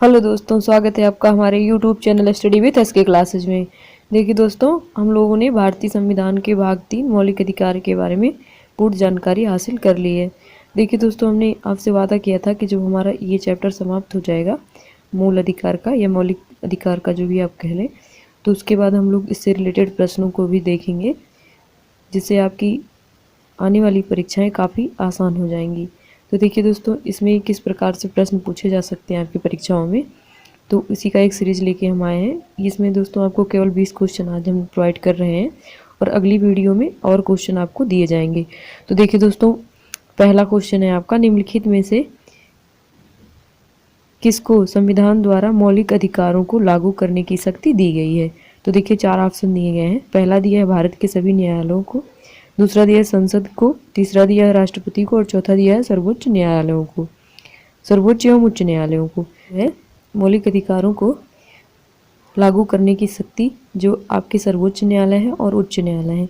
Hello दोस्तों, स्वागत है आपका हमारे YouTube channel study with SK classes में। देखिए दोस्तों, हम लोगों ने भारतीय संविधान के भाग 3 मौलिक अधिकार के बारे में पूर्ण जानकारी हासिल कर ली है। देखिए दोस्तों, हमने आपसे वादा किया था कि जब हमारा ये चैप्टर समाप्त हो जाएगा मूल अधिकार का या मौलिक अधिकार का, जो भी आप कह लें, तो उसके बाद हम लोग इससे रिलेटेड प्रश्नों को भी देखेंगे, जिससे आपकी आने वाली परीक्षाएं काफ़ी आसान हो जाएंगी। तो देखिए दोस्तों, इसमें किस प्रकार से प्रश्न पूछे जा सकते हैं आपकी परीक्षाओं में, तो इसी का एक सीरीज लेके हम आए हैं। इसमें दोस्तों आपको केवल 20 क्वेश्चन आज हम प्रोवाइड कर रहे हैं और अगली वीडियो में और क्वेश्चन आपको दिए जाएंगे। तो देखिए दोस्तों, पहला क्वेश्चन है आपका, निम्नलिखित में से किसको संविधान द्वारा मौलिक अधिकारों को लागू करने की शक्ति दी गई है। तो देखिए 4 ऑप्शन दिए गए हैं। पहला दिया है भारत के सभी न्यायालयों को, दूसरा दिया है संसद को, तीसरा दिया है राष्ट्रपति को और चौथा दिया है सर्वोच्च न्यायालयों को, सर्वोच्च एवं उच्च न्यायालयों को। है मौलिक अधिकारों को लागू करने की शक्ति जो आपके सर्वोच्च न्यायालय है और उच्च न्यायालय है,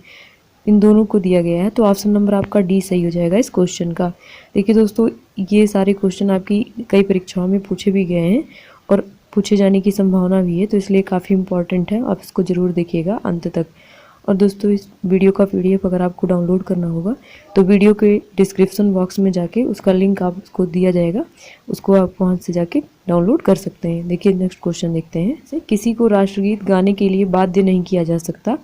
इन दोनों को दिया गया है। तो ऑप्शन नंबर आपका डी सही हो जाएगा इस क्वेश्चन का। देखिए दोस्तों, ये सारे क्वेश्चन आपकी कई परीक्षाओं में पूछे भी गए हैं और पूछे जाने की संभावना भी है, तो इसलिए काफ़ी इंपॉर्टेंट है, आप इसको ज़रूर देखिएगा अंत तक। और दोस्तों, इस वीडियो का PDF अगर आपको डाउनलोड करना होगा तो वीडियो के डिस्क्रिप्शन बॉक्स में जाके उसका लिंक आपको दिया जाएगा, उसको आप वहाँ से जाके डाउनलोड कर सकते हैं। देखिए नेक्स्ट क्वेश्चन देखते हैं। किसी को राष्ट्रगीत गाने के लिए बाध्य नहीं किया जा सकता।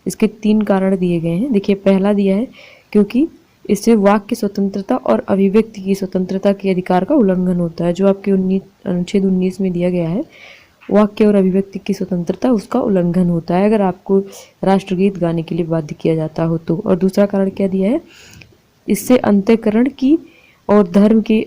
इसके 3 कारण दिए गए हैं। देखिए पहला दिया है क्योंकि इससे वाक की स्वतंत्रता और अभिव्यक्ति की स्वतंत्रता के अधिकार का उल्लंघन होता है। जो आपके अनुच्छेद 19 में दिया गया है, वाक्य और अभिव्यक्ति की स्वतंत्रता, उसका उल्लंघन होता है अगर आपको राष्ट्रगीत गाने के लिए बाध्य किया जाता हो तो। और दूसरा कारण क्या दिया है, इससे अंतःकरण की और धर्म के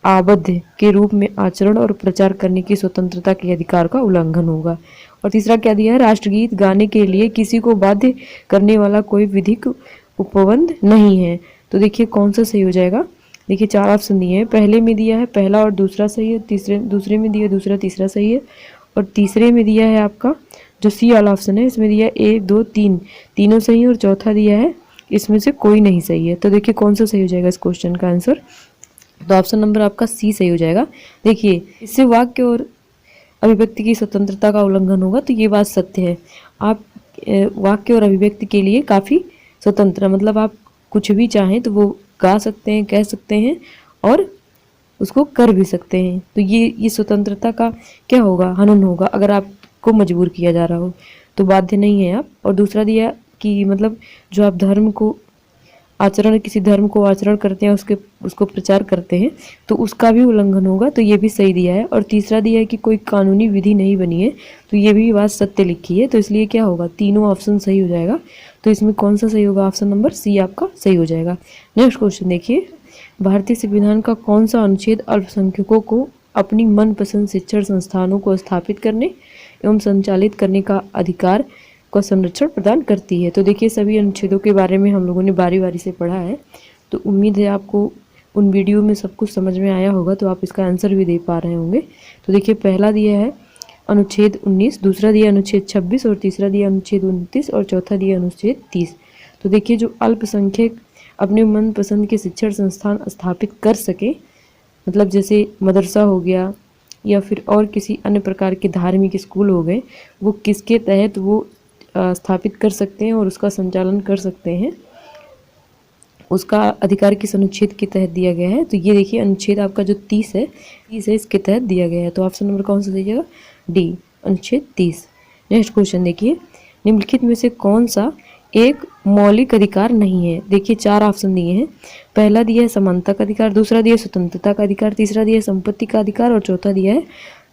आबद्ध के रूप में आचरण और प्रचार करने की स्वतंत्रता के अधिकार का उल्लंघन होगा। और तीसरा क्या दिया है, राष्ट्रगीत गाने के लिए किसी को बाध्य करने वाला कोई विधिक उपबंध नहीं है। तो देखिए कौन सा सही हो जाएगा। देखिए 4 ऑप्शन दिए हैं। पहले में दिया है पहला और दूसरा सही है, दूसरे में दिया दूसरा तीसरा सही है, और तीसरे में दिया है आपका जो सी वाला ऑप्शन है, इसमें दिया 1 2 3 तीनों सही है, और चौथा दिया है इसमें से कोई नहीं सही है। तो देखिए कौन सा सही हो जाएगा इस क्वेश्चन का आंसर। तो ऑप्शन नंबर आपका सी सही हो जाएगा। देखिए इससे वाक्य और अभिव्यक्ति की स्वतंत्रता का उल्लंघन होगा, तो ये बात सत्य है। आप वाक्य और अभिव्यक्ति के लिए काफ़ी स्वतंत्र, मतलब आप कुछ भी चाहें तो वो गा सकते हैं, कह सकते हैं और उसको कर भी सकते हैं। तो ये स्वतंत्रता का क्या होगा, हनन होगा अगर आपको मजबूर किया जा रहा हो, तो बाध्य नहीं है आप। और दूसरा दिया कि मतलब जो आप धर्म को आचरण, किसी धर्म को आचरण करते हैं, उसको प्रचार करते हैं, तो उसका भी उल्लंघन होगा, तो ये भी सही दिया है। और तीसरा दिया है कि कोई कानूनी विधि नहीं बनी है, तो ये भी बात सत्य लिखी है, तो इसलिए क्या होगा, तीनों ऑप्शन सही हो जाएगा। तो इसमें कौन सा सही होगा, ऑप्शन नंबर सी आपका सही हो जाएगा। नेक्स्ट क्वेश्चन देखिए, भारतीय संविधान का कौन सा अनुच्छेद अल्पसंख्यकों को अपनी मनपसंद शिक्षण संस्थानों को स्थापित करने एवं संचालित करने का अधिकार का संरक्षण प्रदान करती है। तो देखिए सभी अनुच्छेदों के बारे में हम लोगों ने बारी बारी से पढ़ा है, तो उम्मीद है आपको उन वीडियो में सब कुछ समझ में आया होगा, तो आप इसका आंसर भी दे पा रहे होंगे। तो देखिए पहला दिया है अनुच्छेद 19, दूसरा दिया अनुच्छेद 26 और तीसरा दिया अनुच्छेद 29 और चौथा दिया अनुच्छेद 30। तो देखिए जो अल्पसंख्यक अपने मनपसंद के शिक्षण संस्थान स्थापित कर सके, मतलब जैसे मदरसा हो गया या फिर और किसी अन्य प्रकार के धार्मिक स्कूल हो गए, वो किसके तहत वो स्थापित कर सकते हैं और उसका संचालन कर सकते हैं, उसका अधिकार किस अनुच्छेद के तहत दिया गया है। तो ये देखिए अनुच्छेद आपका जो 30 है, इसके तहत दिया गया है। तो ऑप्शन नंबर कौन सा दीजिएगा, डी अनुच्छेद 30। नेक्स्ट क्वेश्चन देखिए, निम्नलिखित में से कौन सा एक मौलिक अधिकार नहीं है। देखिए 4 ऑप्शन दिए हैं। पहला दिया है समानता का अधिकार, दूसरा दिया है स्वतंत्रता का अधिकार, तीसरा दिया है संपत्ति का अधिकार और चौथा दिया है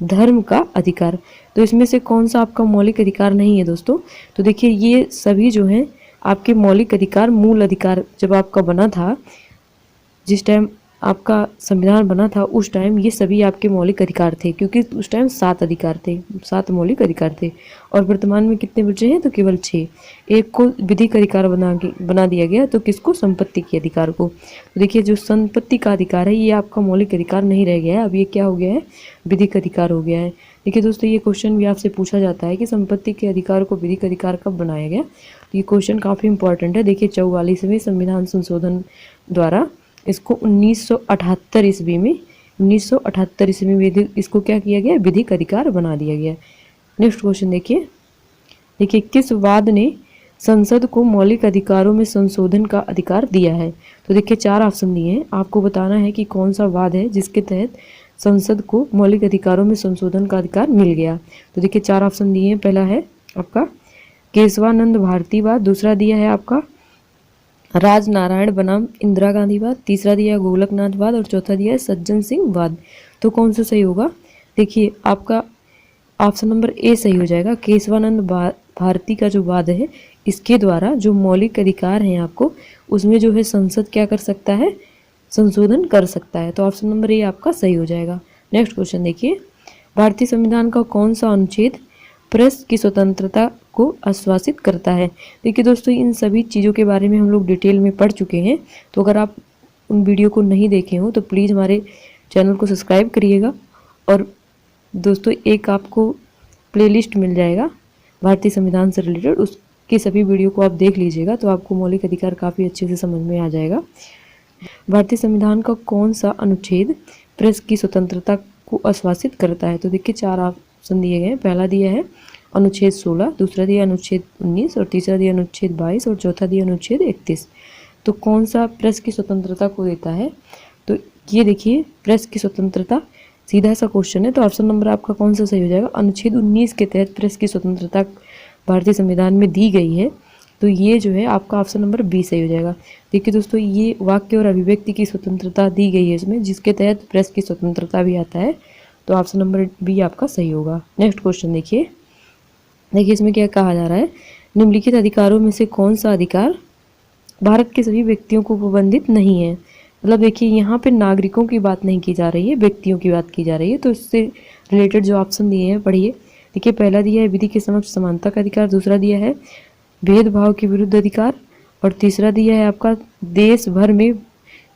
धर्म का अधिकार। तो इसमें से कौन सा आपका मौलिक अधिकार नहीं है दोस्तों। तो देखिए ये सभी जो हैं आपके मौलिक अधिकार, मूल अधिकार जब आपका बना था, जिस टाइम आपका संविधान बना था उस टाइम ये सभी आपके मौलिक अधिकार थे, क्योंकि उस टाइम 7 अधिकार थे, 7 मौलिक अधिकार थे। और वर्तमान में कितने बचे हैं, तो केवल 6। एक को विधिक अधिकार बना दिया गया, तो किसको, संपत्ति के अधिकार को। तो देखिए जो संपत्ति का अधिकार है ये आपका मौलिक अधिकार नहीं रह गया है, अब ये क्या हो गया है, विधिक अधिकार हो गया है। देखिए दोस्तों, ये क्वेश्चन भी आपसे पूछा जाता है कि संपत्ति के अधिकार को विधिक अधिकार कब बनाया गया। तो ये क्वेश्चन काफ़ी इंपॉर्टेंट है। देखिए 44वें संविधान संशोधन द्वारा इसको 1978 ईस्वी में 1978 ईस्वी में विधिक इसको क्या किया गया, विधिक अधिकार बना दिया गया। नेक्स्ट क्वेश्चन देखिए, किस वाद ने संसद को मौलिक अधिकारों में संशोधन का अधिकार दिया है? तो देखिए 4 ऑप्शन दिए हैं, आपको बताना है कि कौन सा वाद है जिसके तहत संसद को मौलिक अधिकारों में संशोधन का अधिकार मिल गया। तो देखिए 4 ऑप्शन दिए हैं, पहला है आपका केशवानंद भारतीवाद, दूसरा दिया है आपका राजनारायण बनाम इंदिरा गांधीवाद, तीसरा दिया है गोलकनाथवाद और चौथा दिया है सज्जन सिंह वाद। तो कौन सा सही होगा? देखिए आपका ऑप्शन नंबर ए सही हो जाएगा। केशवानंद भारती का जो वाद है, इसके द्वारा जो मौलिक अधिकार हैं आपको, उसमें जो है संसद क्या कर सकता है, संशोधन कर सकता है। तो ऑप्शन नंबर ए आपका सही हो जाएगा। नेक्स्ट क्वेश्चन देखिए, भारतीय संविधान का कौन सा अनुच्छेद प्रेस की स्वतंत्रता को आश्वासित करता है? देखिए दोस्तों, इन सभी चीज़ों के बारे में हम लोग डिटेल में पढ़ चुके हैं, तो अगर आप उन वीडियो को नहीं देखे हो तो प्लीज़ हमारे चैनल को सब्सक्राइब करिएगा। और दोस्तों एक आपको प्लेलिस्ट मिल जाएगा भारतीय संविधान से रिलेटेड, उसके सभी वीडियो को आप देख लीजिएगा, तो आपको मौलिक अधिकार काफ़ी अच्छे से समझ में आ जाएगा। भारतीय संविधान का कौन सा अनुच्छेद प्रेस की स्वतंत्रता को आश्वासित करता है? तो देखिए 4 ऑप्शन दिए गए हैं, पहला दिया है अनुच्छेद 16, दूसरा दिया अनुच्छेद 19 और तीसरा दिया अनुच्छेद 22 और चौथा दिया अनुच्छेद 31। तो कौन सा प्रेस की स्वतंत्रता को देता है? तो ये देखिए प्रेस की स्वतंत्रता, सीधा सा क्वेश्चन है, तो ऑप्शन नंबर आपका कौन सा सही हो जाएगा? अनुच्छेद 19 के तहत प्रेस की स्वतंत्रता भारतीय संविधान में दी गई है, तो ये जो है आपका ऑप्शन नंबर बी सही हो जाएगा। देखिए दोस्तों, ये वाक्य और अभिव्यक्ति की स्वतंत्रता दी गई है इसमें, जिसके तहत प्रेस की स्वतंत्रता भी आता है, तो ऑप्शन नंबर बी आपका सही होगा। नेक्स्ट क्वेश्चन देखिए, इसमें क्या कहा जा रहा है, निम्नलिखित अधिकारों में से कौन सा अधिकार भारत के सभी व्यक्तियों को प्रतिबंधित नहीं है? मतलब देखिए यहाँ पे नागरिकों की बात नहीं की जा रही है, व्यक्तियों की बात की जा रही है। तो इससे रिलेटेड जो ऑप्शन दिए हैं पढ़िए। देखिए पहला दिया है विधि के समक्ष समानता का अधिकार, दूसरा दिया है भेदभाव के विरुद्ध अधिकार और तीसरा दिया है आपका देश भर में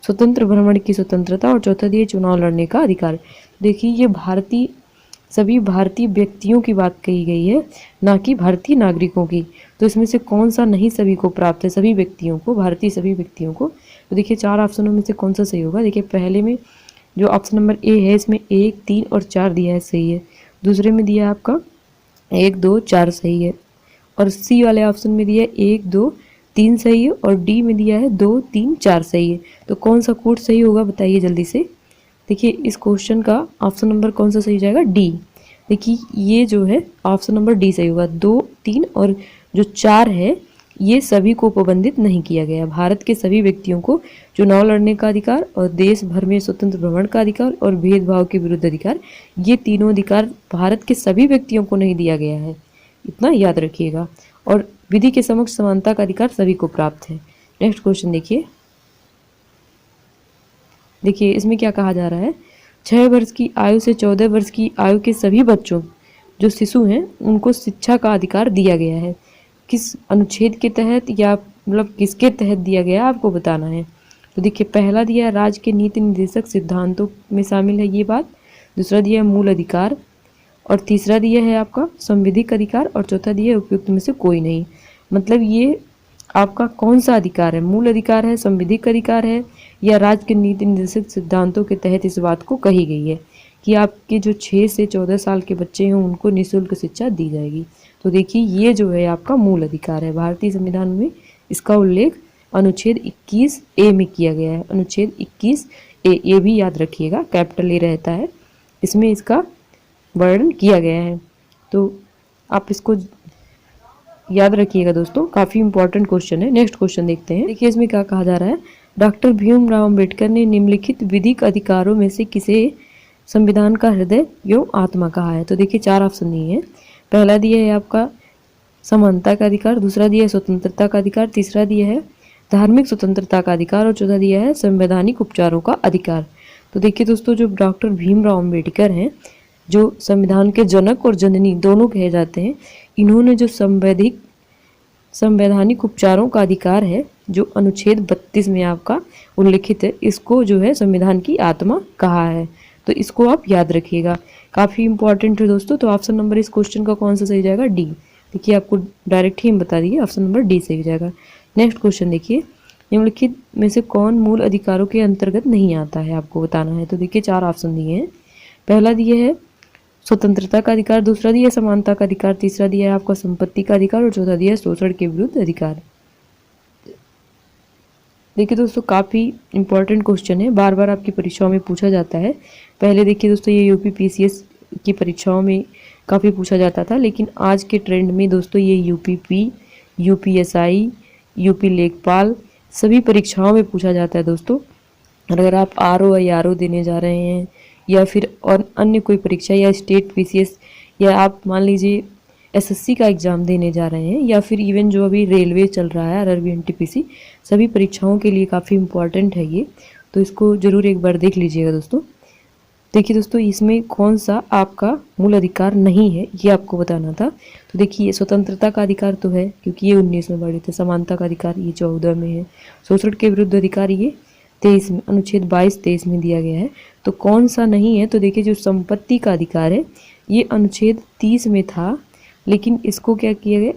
स्वतंत्र भ्रमण की स्वतंत्रता और चौथा दिया चुनाव लड़ने का अधिकार। देखिए ये सभी भारतीय व्यक्तियों की बात कही गई है, ना कि भारतीय नागरिकों की। तो इसमें से कौन सा नहीं सभी को प्राप्त है? सभी व्यक्तियों को, भारतीय सभी व्यक्तियों को। तो देखिए 4 ऑप्शनों में से कौन सा सही होगा? देखिए पहले में जो ऑप्शन नंबर ए है, इसमें 1, 3 और 4 दिया है, सही है। दूसरे में दिया है आपका 1, 2, 4 सही है। और सी वाले ऑप्शन में दिया है 1, 2, 3 सही है और डी में दिया है 2, 3, 4 सही है। तो कौन सा कोड सही होगा बताइए जल्दी से। देखिए इस क्वेश्चन का ऑप्शन नंबर कौन सा सही हो जाएगा? डी। देखिए ये जो है ऑप्शन नंबर डी सही होगा। 2, 3 और जो 4 है, ये सभी को प्रतिबंधित नहीं किया गया। भारत के सभी व्यक्तियों को चुनाव लड़ने का अधिकार और देश भर में स्वतंत्र भ्रमण का अधिकार और भेदभाव के विरुद्ध अधिकार, ये तीनों अधिकार भारत के सभी व्यक्तियों को नहीं दिया गया है, इतना याद रखिएगा। और विधि के समक्ष समानता का अधिकार सभी को प्राप्त है। नेक्स्ट क्वेश्चन देखिए इसमें क्या कहा जा रहा है, 6 वर्ष की आयु से 14 वर्ष की आयु के सभी बच्चों जो शिशु हैं उनको शिक्षा का अधिकार दिया गया है। किस अनुच्छेद के तहत या मतलब किसके तहत दिया गया है आपको बताना है। तो देखिए पहला दिया है राज्य के नीति निर्देशक सिद्धांतों में शामिल है ये बात, दूसरा दिया है मूल अधिकार और तीसरा दिया है आपका संविधिक अधिकार और चौथा दिया है उपयुक्त में से कोई नहीं। मतलब ये आपका कौन सा अधिकार है? मूल अधिकार है, संविधिक अधिकार है या राज्य के नीति निर्देशक सिद्धांतों के तहत इस बात को कही गई है कि आपके जो 6 से 14 साल के बच्चे हैं उनको निःशुल्क शिक्षा दी जाएगी। तो देखिए ये जो है आपका मूल अधिकार है। भारतीय संविधान में इसका उल्लेख अनुच्छेद 21 ए में किया गया है। अनुच्छेद 21 ए, ये भी याद रखिएगा, कैपिटल ए रहता है, इसमें इसका वर्णन किया गया है। तो आप इसको याद रखिएगा दोस्तों, काफ़ी इंपॉर्टेंट क्वेश्चन है। नेक्स्ट क्वेश्चन देखते हैं। देखिए इसमें क्या कहा जा रहा है, डॉक्टर भीमराव अम्बेडकर ने निम्नलिखित विधिक अधिकारों में से किसे संविधान का हृदय एवं आत्मा कहा है? तो देखिए 4 ऑप्शन दिए हैं। पहला दिया है आपका समानता का अधिकार, दूसरा दिया है स्वतंत्रता का अधिकार, तीसरा दिया है धार्मिक स्वतंत्रता का अधिकार और चौथा दिया है संवैधानिक उपचारों का अधिकार। तो देखिए दोस्तों, जो डॉक्टर भीमराव अम्बेडकर हैं, जो संविधान के जनक और जननी दोनों कहे जाते हैं, इन्होंने जो संवैधानिक उपचारों का अधिकार है जो अनुच्छेद 32 में आपका उल्लिखित है, इसको जो है संविधान की आत्मा कहा है। तो इसको आप याद रखिएगा, काफ़ी इंपॉर्टेंट है दोस्तों। तो ऑप्शन नंबर इस क्वेश्चन का कौन सा सही जाएगा? डी। देखिए आपको डायरेक्ट ही हम बता दिए, ऑप्शन नंबर डी सही हो जाएगा। नेक्स्ट क्वेश्चन देखिए, निम्नलिखित में से कौन मूल अधिकारों के अंतर्गत नहीं आता है, आपको बताना है। तो देखिए 4 ऑप्शन दिए हैं। पहला दिया है स्वतंत्रता का अधिकार, दूसरा दिया है समानता का अधिकार, तीसरा दिया है आपका संपत्ति का अधिकार और चौथा दिया है शोषण के विरुद्ध अधिकार। देखिए दोस्तों काफ़ी इंपॉर्टेंट क्वेश्चन है, बार बार आपकी परीक्षाओं में पूछा जाता है। पहले देखिए दोस्तों ये यूपी पीसीएस की परीक्षाओं में काफ़ी पूछा जाता था, लेकिन आज के ट्रेंड में दोस्तों ये यूपीपी, यूपीएसआई, यूपी लेखपाल सभी परीक्षाओं में पूछा जाता है दोस्तों। और अगर आप आरओ या आरओ देने जा रहे हैं या फिर और अन्य कोई परीक्षा या स्टेट पीसीएस या आप मान लीजिए एसएससी का एग्ज़ाम देने जा रहे हैं या फिर इवन जो अभी रेलवे चल रहा है आरआरबी एनटीपीसी, सभी परीक्षाओं के लिए काफ़ी इंपॉर्टेंट है ये, तो इसको ज़रूर एक बार देख लीजिएगा दोस्तों। देखिए दोस्तों इसमें कौन सा आपका मूल अधिकार नहीं है ये आपको बताना था। तो देखिए स्वतंत्रता का अधिकार तो है क्योंकि ये 19 में बढ़े थे, समानता का अधिकार ये 14 में है, शोषण के विरुद्ध अधिकार ये 23 में, अनुच्छेद 22-23 में दिया गया है। तो कौन सा नहीं है, तो देखिए जो संपत्ति का अधिकार है ये अनुच्छेद 30 में था, लेकिन इसको क्या किया गया,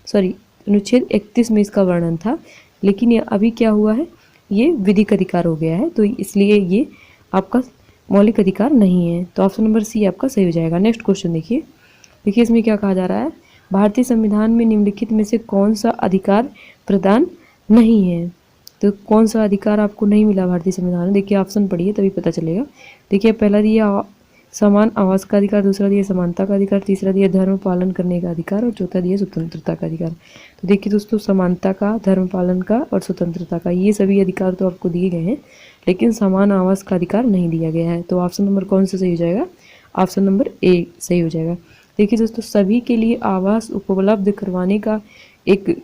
सॉरी अनुच्छेद 31 में इसका वर्णन था, लेकिन ये अभी क्या हुआ है, ये विधिक अधिकार हो गया है, तो इसलिए ये आपका मौलिक अधिकार नहीं है। तो ऑप्शन नंबर सी आपका सही हो जाएगा। नेक्स्ट क्वेश्चन देखिए, देखिए इसमें क्या कहा जा रहा है, भारतीय संविधान में निम्नलिखित में से कौन सा अधिकार प्रदान नहीं है। तो कौन सा अधिकार आपको नहीं मिला भारतीय संविधान में, देखिए ऑप्शन पढ़िए तभी पता चलेगा। देखिए पहला दिया समान आवास का अधिकार, दूसरा दिया समानता का अधिकार, तीसरा दिया धर्म पालन करने का अधिकार और चौथा दिया स्वतंत्रता का अधिकार। तो देखिए दोस्तों समानता का, धर्म पालन का और स्वतंत्रता का ये सभी अधिकार तो आपको दिए गए हैं, लेकिन समान आवास का अधिकार नहीं दिया गया है। तो ऑप्शन नंबर कौन सा सही हो जाएगा, ऑप्शन नंबर ए सही हो जाएगा। देखिए दोस्तों सभी के लिए आवास उपलब्ध करवाने का एक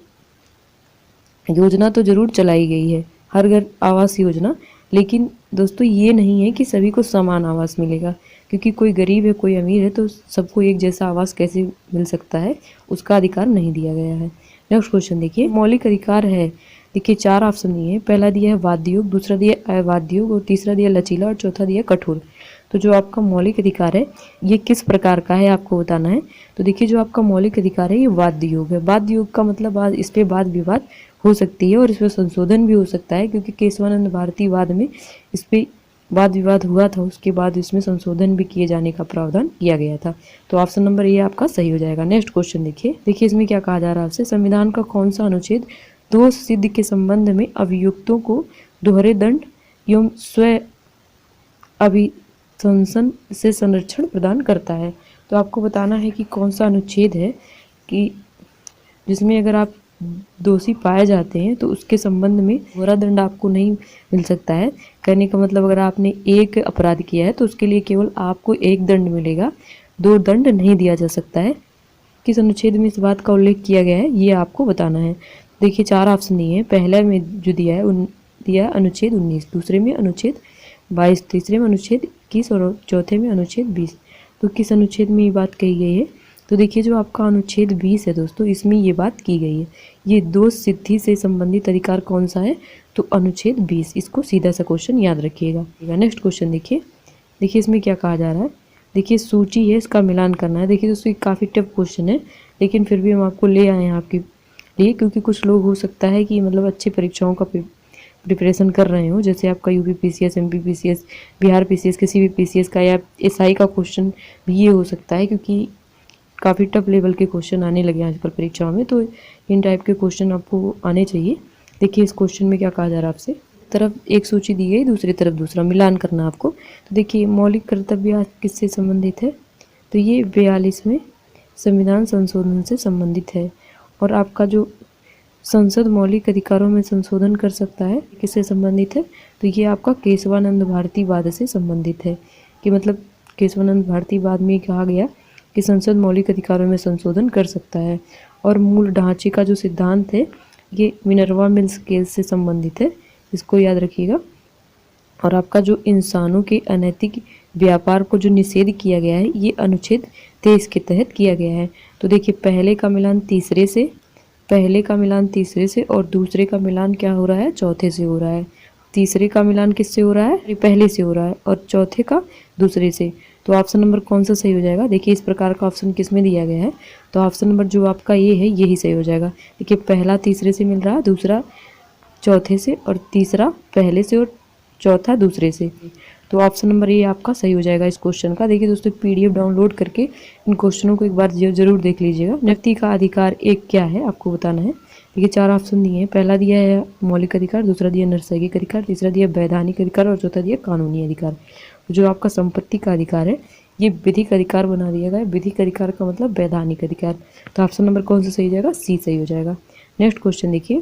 योजना तो जरूर चलाई गई है, हर घर आवास योजना, लेकिन दोस्तों ये नहीं है कि सभी को समान आवास मिलेगा, क्योंकि कोई गरीब है कोई अमीर है तो सबको एक जैसा आवास कैसे मिल सकता है, उसका अधिकार नहीं दिया गया है। नेक्स्ट क्वेश्चन देखिए, मौलिक अधिकार है, देखिए 4 ऑप्शन दिए हैं। पहला दिया है वाद्य योग, दूसरा दिया है अवाद्य योग और तीसरा दिया लचीला और चौथा दिया कठोर। तो जो आपका मौलिक अधिकार है ये किस प्रकार का है आपको बताना है। तो देखिए जो आपका मौलिक अधिकार है ये वाद्य योग है। वाद्य योग का मतलब इस पर वाद विवाद हो सकती है और इस पर संशोधन भी हो सकता है, क्योंकि केशवानंद भारती वाद में इस पर वाद विवाद हुआ था, उसके बाद इसमें संशोधन भी किए जाने का प्रावधान किया गया था। तो ऑप्शन नंबर ए आपका सही हो जाएगा। नेक्स्ट क्वेश्चन देखिए, देखिए इसमें क्या कहा जा रहा है आपसे, संविधान का कौन सा अनुच्छेद दोष सिद्ध के संबंध में अभियुक्तों को दोहरे दंड एवं स्व अभिशंसन से संरक्षण प्रदान करता है। तो आपको बताना है कि कौन सा अनुच्छेद है कि जिसमें अगर आप दोषी पाए जाते हैं तो उसके संबंध में दोहरा दंड आपको नहीं मिल सकता है। कहने का मतलब अगर आपने एक अपराध किया है तो उसके लिए केवल आपको एक दंड मिलेगा, 2 दंड नहीं दिया जा सकता है। किस अनुच्छेद में इस बात का उल्लेख किया गया है ये आपको बताना है। देखिए 4 ऑप्शन दिए हैं, पहले में जो दिया है दिया अनुच्छेद 19, दूसरे में अनुच्छेद 22, तीसरे में अनुच्छेद 21 और चौथे में अनुच्छेद 20। तो किस अनुच्छेद में ये बात कही गई है, तो देखिए जो आपका अनुच्छेद 20 है दोस्तों, इसमें ये बात की गई है। ये दोष सिद्धि से संबंधित अधिकार कौन सा है, तो अनुच्छेद 20। इसको सीधा सा क्वेश्चन याद रखिएगा। नेक्स्ट क्वेश्चन देखिए, देखिए इसमें क्या कहा जा रहा है, देखिए सूची है इसका मिलान करना है। देखिए दोस्तों काफ़ी टफ क्वेश्चन है, लेकिन फिर भी हम आपको ले आए हैं आपके लिए, क्योंकि कुछ लोग हो सकता है कि मतलब अच्छी परीक्षाओं का प्रिपरेशन कर रहे हो, जैसे आपका UP PCS, MP PCS, Bihar PCS, किसी भी पीसीएस का या एसआई का क्वेश्चन भी ये हो सकता है, क्योंकि काफ़ी टफ लेवल के क्वेश्चन आने लगे आजकल परीक्षाओं में, तो इन टाइप के क्वेश्चन आपको आने चाहिए। देखिए इस क्वेश्चन में क्या कहा जा रहा है आपसे, तरफ एक सूची दी गई, दूसरी तरफ दूसरा, मिलान करना आपको। तो देखिए मौलिक कर्तव्य किससे संबंधित है, तो ये 42वें संविधान संशोधन से संबंधित है। और आपका जो संसद मौलिक अधिकारों में संशोधन कर सकता है किससे संबंधित है, तो ये आपका केशवानंद भारती वाद से संबंधित है। कि मतलब केशवानंद भारती वाद में कहा गया कि संसद मौलिक अधिकारों में संशोधन कर सकता है। और मूल ढांचे का जो सिद्धांत है ये मिनर्वा मिल्स केस से संबंधित है, इसको याद रखिएगा। और आपका जो इंसानों के अनैतिक व्यापार को जो निषेध किया गया है ये अनुच्छेद 23 के तहत किया गया है। तो देखिए पहले का मिलान तीसरे से और दूसरे का मिलान क्या हो रहा है, चौथे से हो रहा है। तीसरे का मिलान किससे हो रहा है, पहले से हो रहा है, और चौथे का दूसरे से। तो ऑप्शन नंबर कौन सा सही हो जाएगा, देखिए इस प्रकार का ऑप्शन किस में दिया गया है, तो ऑप्शन नंबर जो आपका ये है यही सही हो जाएगा। देखिए पहला तीसरे से मिल रहा है, दूसरा चौथे से, और तीसरा पहले से, और चौथा दूसरे से। तो ऑप्शन नंबर ए आपका सही हो जाएगा इस क्वेश्चन का। देखिए दोस्तों, पीडीएफ डाउनलोड करके इन क्वेश्चनों को एक बार जरूर देख लीजिएगा। व्यक्ति का अधिकार एक क्या है आपको बताना है। देखिए 4 ऑप्शन दिए हैं। पहला दिया है मौलिक अधिकार, दूसरा दिया नैसर्गिक अधिकार, तीसरा दिया वैधानिक अधिकार, और चौथा दिया कानूनी अधिकार। जो आपका संपत्ति का अधिकार है ये विधिक अधिकार बना दिया गया है। विधिक अधिकार का मतलब वैधानिक अधिकार। तो ऑप्शन नंबर कौन सा सही हो जाएगा, सी सही हो जाएगा। नेक्स्ट क्वेश्चन देखिए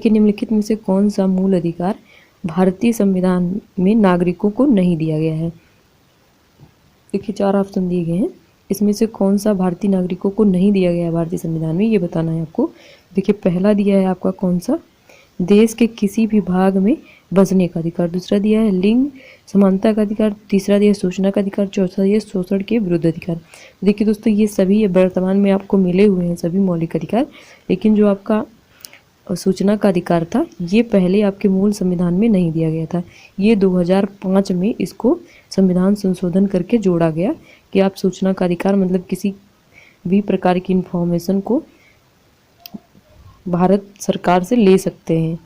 निम्नलिखित में से कौन सा मूल अधिकार भारतीय संविधान में नागरिकों को नहीं दिया गया है। देखिए 4 ऑप्शन दिए गए हैं, इसमें से कौन सा भारतीय नागरिकों को नहीं दिया गया है भारतीय संविधान में, ये बताना है आपको। देखिए पहला दिया है आपका कौन सा, देश के किसी भी भाग में बसने का अधिकार, दूसरा दिया है लिंग समानता का अधिकार, तीसरा दिया है सूचना का अधिकार, चौथा दिया है शोषण के विरुद्ध अधिकार। देखिए दोस्तों, ये सभी वर्तमान में आपको मिले हुए हैं सभी मौलिक अधिकार, लेकिन जो आपका सूचना का अधिकार था ये पहले आपके मूल संविधान में नहीं दिया गया था। ये 2005 में इसको संविधान संशोधन करके जोड़ा गया कि आप सूचना का अधिकार मतलब किसी भी प्रकार की इंफॉर्मेशन को भारत सरकार से ले सकते हैं,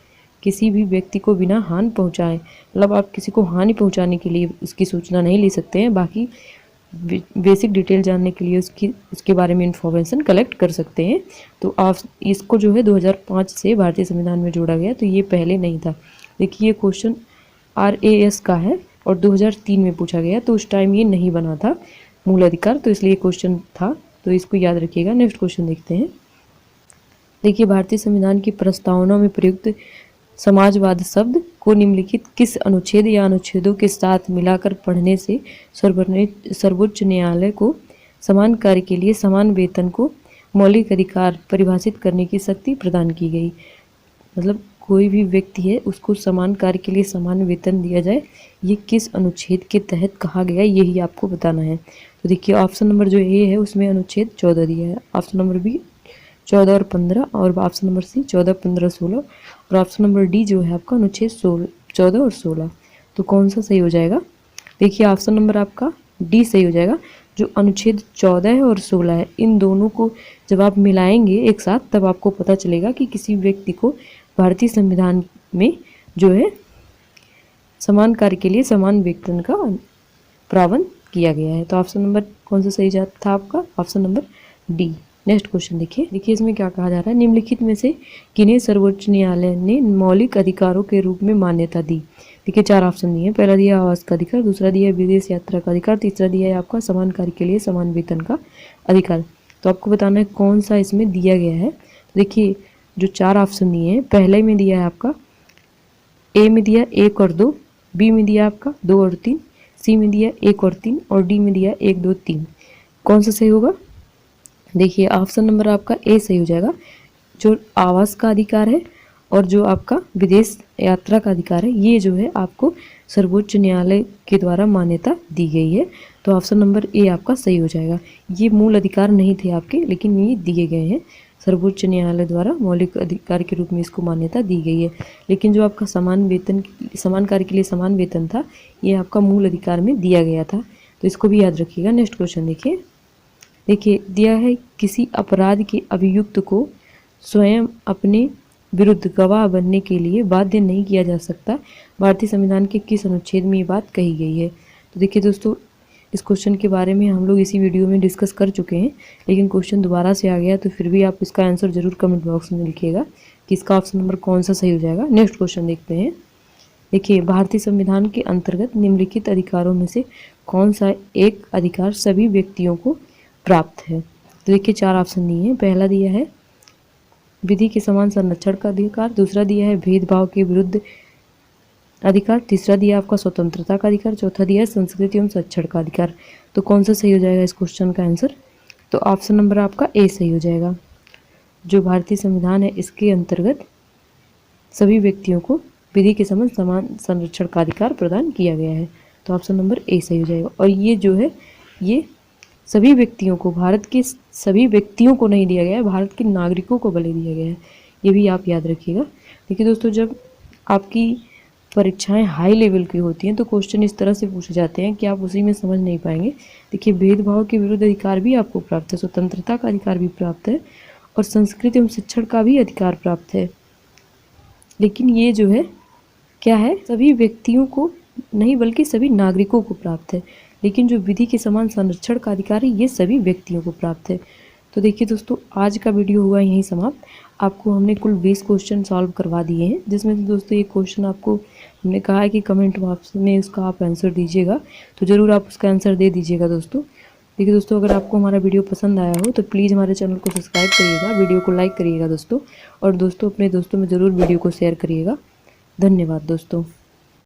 किसी भी व्यक्ति को बिना हानि पहुंचाए। मतलब आप किसी को हानि पहुंचाने के लिए उसकी सूचना नहीं ले सकते हैं, बाकी बेसिक डिटेल जानने के लिए उसके बारे में इंफॉर्मेशन कलेक्ट कर सकते हैं। तो आप इसको जो है 2005 से भारतीय संविधान में जोड़ा गया, तो ये पहले नहीं था। देखिए ये क्वेश्चन RAS का है और 2003 में पूछा गया, तो उस टाइम ये नहीं बना था मूल अधिकार, तो इसलिए क्वेश्चन था, तो इसको याद रखिएगा। नेक्स्ट क्वेश्चन देखते हैं। देखिए भारतीय संविधान की प्रस्तावना में प्रयुक्त समाजवाद शब्द को निम्नलिखित किस अनुच्छेद या अनुच्छेदों के साथ मिलाकर पढ़ने से सर्वोच्च न्यायालय को समान कार्य के लिए समान वेतन को मौलिक अधिकार परिभाषित करने की शक्ति प्रदान की गई। मतलब कोई भी व्यक्ति है उसको समान कार्य के लिए समान वेतन दिया जाए, ये किस अनुच्छेद के तहत कहा गया यही आपको बताना है। तो देखिए ऑप्शन नंबर जो ए है उसमें अनुच्छेद 14 दिया है, ऑप्शन नंबर बी 14 और 15, और ऑप्शन नंबर सी 14, 15, 16, और ऑप्शन नंबर डी जो है आपका अनुच्छेद 14 और 16। तो कौन सा सही हो जाएगा। देखिए ऑप्शन नंबर आपका डी सही हो जाएगा। जो अनुच्छेद 14 है और 16 है, इन दोनों को जब आप मिलाएंगे एक साथ तब आपको पता चलेगा कि किसी व्यक्ति को भारतीय संविधान में जो है समान कार्य के लिए समान वेतन का प्रावधान किया गया है। तो ऑप्शन नंबर कौन सा सही था आपका, option number D. Next question देखिए इसमें क्या कहा जा रहा है। निम्नलिखित में से किन्हें सर्वोच्च न्यायालय ने मौलिक अधिकारों के रूप में मान्यता दी। देखिए 4 ऑप्शन दिए हैं। पहला दिया आवास का अधिकार, दूसरा दिया विदेश यात्रा का अधिकार, तीसरा दिया है आपका समान कार्य के लिए समान वेतन का अधिकार। तो आपको बताना है कौन सा इसमें दिया गया है। देखिए जो 4 ऑप्शन दिए हैं, पहले में दिया है आपका ए में दिया 1 और 2, बी में दिया आपका 2 और 3, सी में दिया 1 और 3, और डी में दिया 1, 2, 3। कौन सा सही होगा। देखिए ऑप्शन नंबर आपका ए सही हो जाएगा। जो आवास का अधिकार है और जो आपका विदेश यात्रा का अधिकार है, ये जो है आपको सर्वोच्च न्यायालय के द्वारा मान्यता दी गई है। तो ऑप्शन नंबर ए आपका सही हो जाएगा। ये मूल अधिकार नहीं थे आपके, लेकिन ये दिए गए हैं सर्वोच्च न्यायालय द्वारा मौलिक अधिकार के रूप में इसको मान्यता दी गई है। लेकिन जो आपका समान कार्य के लिए समान वेतन था, ये आपका मूल अधिकार में दिया गया था, तो इसको भी याद रखिएगा। नेक्स्ट क्वेश्चन देखिए दिया है किसी अपराध के अभियुक्त को स्वयं अपने विरुद्ध गवाह बनने के लिए बाध्य नहीं किया जा सकता। भारतीय संविधान के किस अनुच्छेद में ये बात कही गई है। तो देखिए दोस्तों, इस क्वेश्चन के बारे में हम लोग इसी वीडियो में डिस्कस कर चुके हैं, लेकिन क्वेश्चन दोबारा से आ गया, तो फिर भी आप इसका आंसर जरूर कमेंट बॉक्स में लिखिएगा कि इसका ऑप्शन नंबर कौन सा सही हो जाएगा। नेक्स्ट क्वेश्चन देखते हैं। देखिए भारतीय संविधान के अंतर्गत निम्नलिखित अधिकारों में से कौन सा एक अधिकार सभी व्यक्तियों को प्राप्त है। तो देखिए 4 ऑप्शन दिए हैं। पहला दिया है विधि के समान संरक्षण का अधिकार, दूसरा दिया है भेदभाव के विरुद्ध अधिकार, तीसरा दिया आपका स्वतंत्रता का अधिकार, चौथा दिया है संस्कृति एवं शिक्षण का अधिकार। तो कौन सा सही हो जाएगा इस क्वेश्चन का आंसर। तो ऑप्शन नंबर आपका ए सही हो जाएगा। जो भारतीय संविधान है इसके अंतर्गत सभी व्यक्तियों को विधि के समान संरक्षण का अधिकार प्रदान किया गया है। तो ऑप्शन नंबर ए सही हो जाएगा। और ये जो है ये सभी व्यक्तियों को, भारत के सभी व्यक्तियों को नहीं दिया गया है, भारत के नागरिकों को भले दिया गया है, ये भी आप याद रखिएगा। देखिए दोस्तों, जब आपकी परीक्षाएं हाई लेवल की होती हैं तो क्वेश्चन इस तरह से पूछे जाते हैं कि आप उसी में समझ नहीं पाएंगे। देखिए भेदभाव के विरुद्ध अधिकार भी आपको प्राप्त है, स्वतंत्रता का अधिकार भी प्राप्त है, और संस्कृति एवं शिक्षण का भी अधिकार प्राप्त है। लेकिन ये जो है क्या है, सभी व्यक्तियों को नहीं बल्कि सभी नागरिकों को प्राप्त है। लेकिन जो विधि के समान संरक्षण का अधिकार है ये सभी व्यक्तियों को प्राप्त है। तो देखिए दोस्तों, आज का वीडियो हुआ यहीं समाप्त। आपको हमने कुल 20 क्वेश्चन सॉल्व करवा दिए हैं, जिसमें से दोस्तों एक क्वेश्चन आपको हमने कहा है कि कमेंट बॉक्स में उसका आप आंसर दीजिएगा, तो ज़रूर आप उसका आंसर दे दीजिएगा दोस्तों। देखिए दोस्तों, अगर आपको हमारा वीडियो पसंद आया हो तो प्लीज़ हमारे चैनल को सब्सक्राइब करिएगा, वीडियो को लाइक करिएगा दोस्तों, और दोस्तों अपने दोस्तों में ज़रूर वीडियो को शेयर करिएगा। धन्यवाद दोस्तों।